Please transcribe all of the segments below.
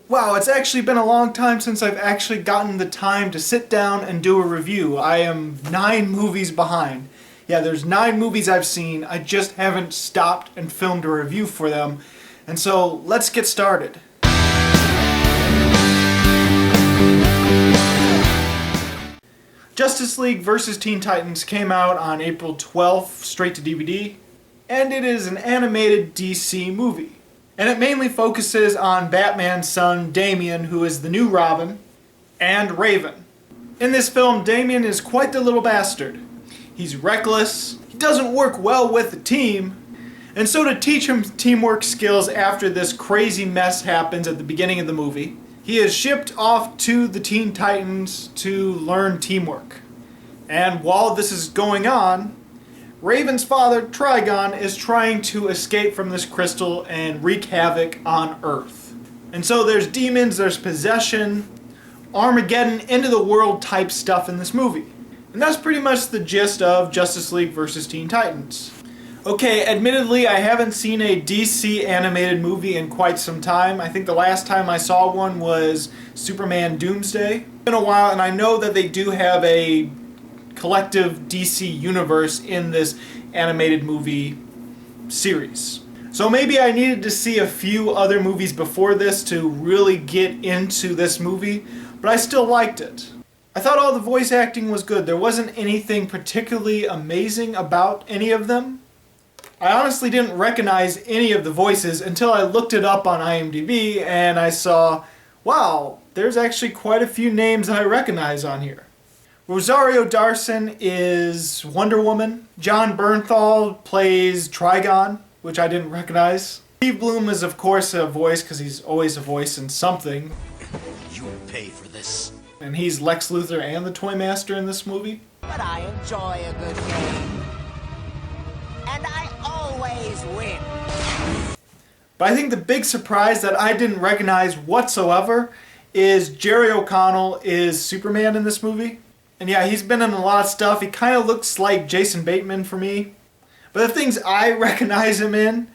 Wow, it's actually been a long time since I've actually gotten the time to sit down and do a review. I am 9 movies behind. Yeah, there's 9 movies I've seen. I just haven't stopped and filmed a review for them. And so, let's get started. Justice League vs. Teen Titans came out on April 12th, straight to DVD, and it is an animated DC movie. And it mainly focuses on Batman's son, Damian, who is the new Robin, and Raven. In this film, Damian is quite the little bastard. He's reckless, he doesn't work well with the team, and so to teach him teamwork skills after this crazy mess happens at the beginning of the movie, he is shipped off to the Teen Titans to learn teamwork. And while this is going on, Raven's father, Trigon, is trying to escape from this crystal and wreak havoc on Earth. And so there's demons, there's possession, Armageddon, end of the world type stuff in this movie. And that's pretty much the gist of Justice League vs. Teen Titans. Okay, admittedly, I haven't seen a DC animated movie in quite some time. I think the last time I saw one was Superman Doomsday. It's been a while, and I know that they do have a collective DC universe in this animated movie series. So maybe I needed to see a few other movies before this to really get into this movie, but I still liked it. I thought all the voice acting was good. There wasn't anything particularly amazing about any of them. I honestly didn't recognize any of the voices until I looked it up on IMDb and I saw, wow, there's actually quite a few names I recognize on here. Rosario Dawson is Wonder Woman. Jon Bernthal plays Trigon, which I didn't recognize. Steve Blum is of course a voice, because he's always a voice in something. You pay for this. And he's Lex Luthor and the Toymaster in this movie. But I enjoy a good game. And I always win. But I think the big surprise that I didn't recognize whatsoever is Jerry O'Connell is Superman in this movie. And yeah, he's been in a lot of stuff. He kind of looks like Jason Bateman for me. But the things I recognize him in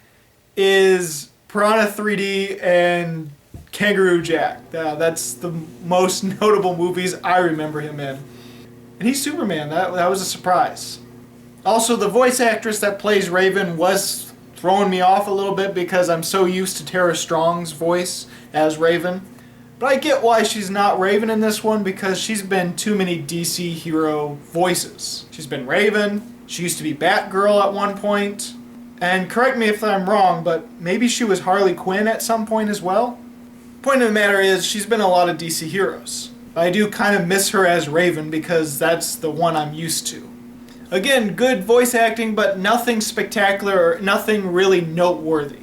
is Piranha 3D and Kangaroo Jack. That's the most notable movies I remember him in. And he's Superman. That was a surprise. Also, the voice actress that plays Raven was throwing me off a little bit because I'm so used to Tara Strong's voice as Raven. But I get why she's not Raven in this one, because she's been too many DC hero voices. She's been Raven, she used to be Batgirl at one point, and correct me if I'm wrong, but maybe she was Harley Quinn at some point as well? Point of the matter is, she's been in a lot of DC heroes. But I do kind of miss her as Raven because that's the one I'm used to. Again, good voice acting, but nothing spectacular or nothing really noteworthy.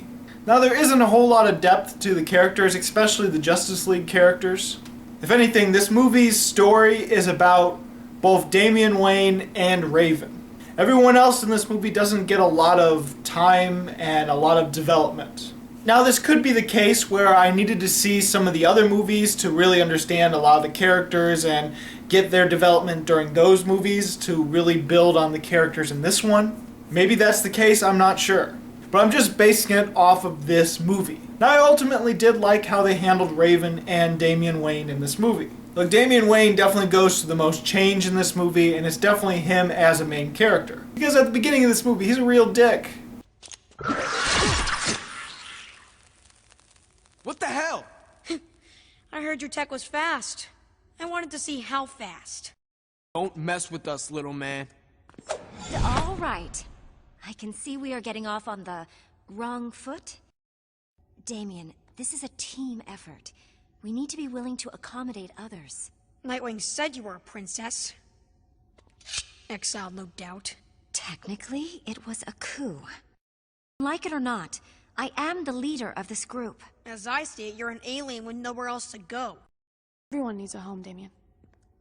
Now, there isn't a whole lot of depth to the characters, especially the Justice League characters. If anything, this movie's story is about both Damian Wayne and Raven. Everyone else in this movie doesn't get a lot of time and a lot of development. Now, this could be the case where I needed to see some of the other movies to really understand a lot of the characters and get their development during those movies to really build on the characters in this one. Maybe that's the case, I'm not sure. But I'm just basing it off of this movie. Now, I ultimately did like how they handled Raven and Damian Wayne in this movie. Look, Damian Wayne definitely goes through the most change in this movie, and it's definitely him as a main character. Because at the beginning of this movie, he's a real dick. What the hell? I heard your tech was fast. I wanted to see how fast. Don't mess with us, little man. All right. I can see we are getting off on the wrong foot. Damian, this is a team effort. We need to be willing to accommodate others. Nightwing said you were a princess. Exiled, no doubt. Technically, it was a coup. Like it or not, I am the leader of this group. As I see it, you're an alien with nowhere else to go. Everyone needs a home, Damian.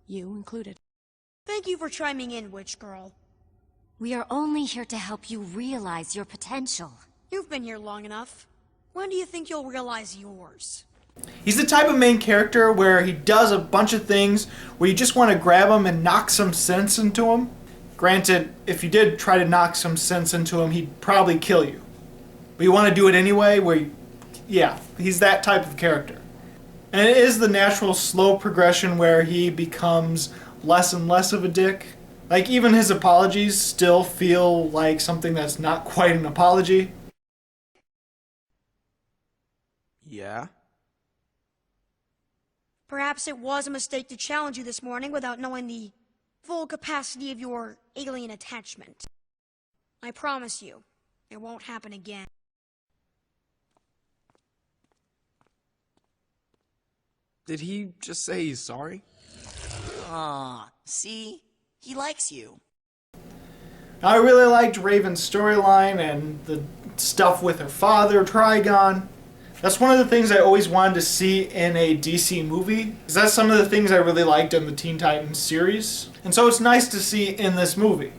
You included. Thank you for chiming in, witch girl. We are only here to help you realize your potential. You've been here long enough. When do you think you'll realize yours? He's the type of main character where he does a bunch of things where you just want to grab him and knock some sense into him. Granted, if you did try to knock some sense into him, he'd probably kill you. But you want to do it anyway, yeah, he's that type of character. And it is the natural slow progression where he becomes less and less of a dick. Like, even his apologies still feel like something that's not quite an apology. Yeah? Perhaps it was a mistake to challenge you this morning without knowing the full capacity of your alien attachment. I promise you, it won't happen again. Did he just say he's sorry? Aw, see? He likes you. I really liked Raven's storyline and the stuff with her father, Trigon. That's one of the things I always wanted to see in a DC movie, because that's some of the things I really liked in the Teen Titans series. And so it's nice to see in this movie,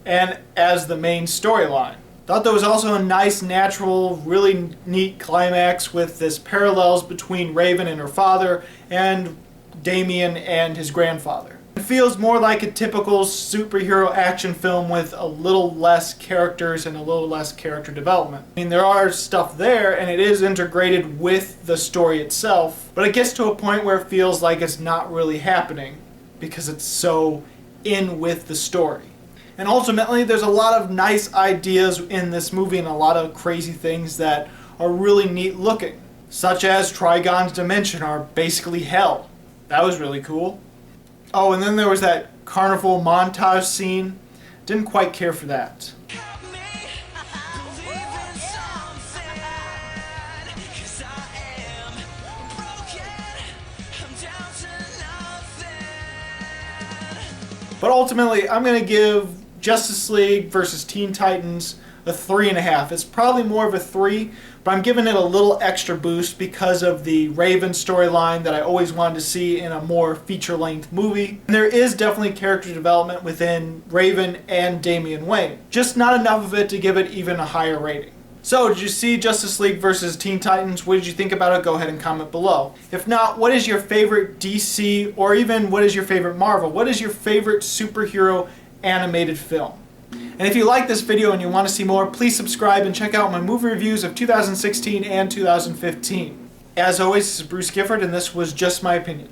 and as the main storyline. Thought there was also a nice, natural, really neat climax with this parallels between Raven and her father, and Damian and his grandfather. It feels more like a typical superhero action film with a little less characters and a little less character development. I mean, there are stuff there, and it is integrated with the story itself, but it gets to a point where it feels like it's not really happening because it's so in with the story. And ultimately, there's a lot of nice ideas in this movie and a lot of crazy things that are really neat looking, such as Trigon's dimension are basically hell. That was really cool. Oh, and then there was that carnival montage scene. Didn't quite care for that. But ultimately, I'm going to give Justice League versus Teen Titans a 3.5. It's probably more of a 3, but I'm giving it a little extra boost because of the Raven storyline that I always wanted to see in a more feature-length movie. And there is definitely character development within Raven and Damian Wayne, just not enough of it to give it even a higher rating. So, did you see Justice League versus Teen Titans? What did you think about it? Go ahead and comment below. If not, what is your favorite DC, or even what is your favorite Marvel? What is your favorite superhero animated film? And if you like this video and you want to see more, please subscribe and check out my movie reviews of 2016 and 2015. As always, this is Bruce Gifford, and this was just my opinion.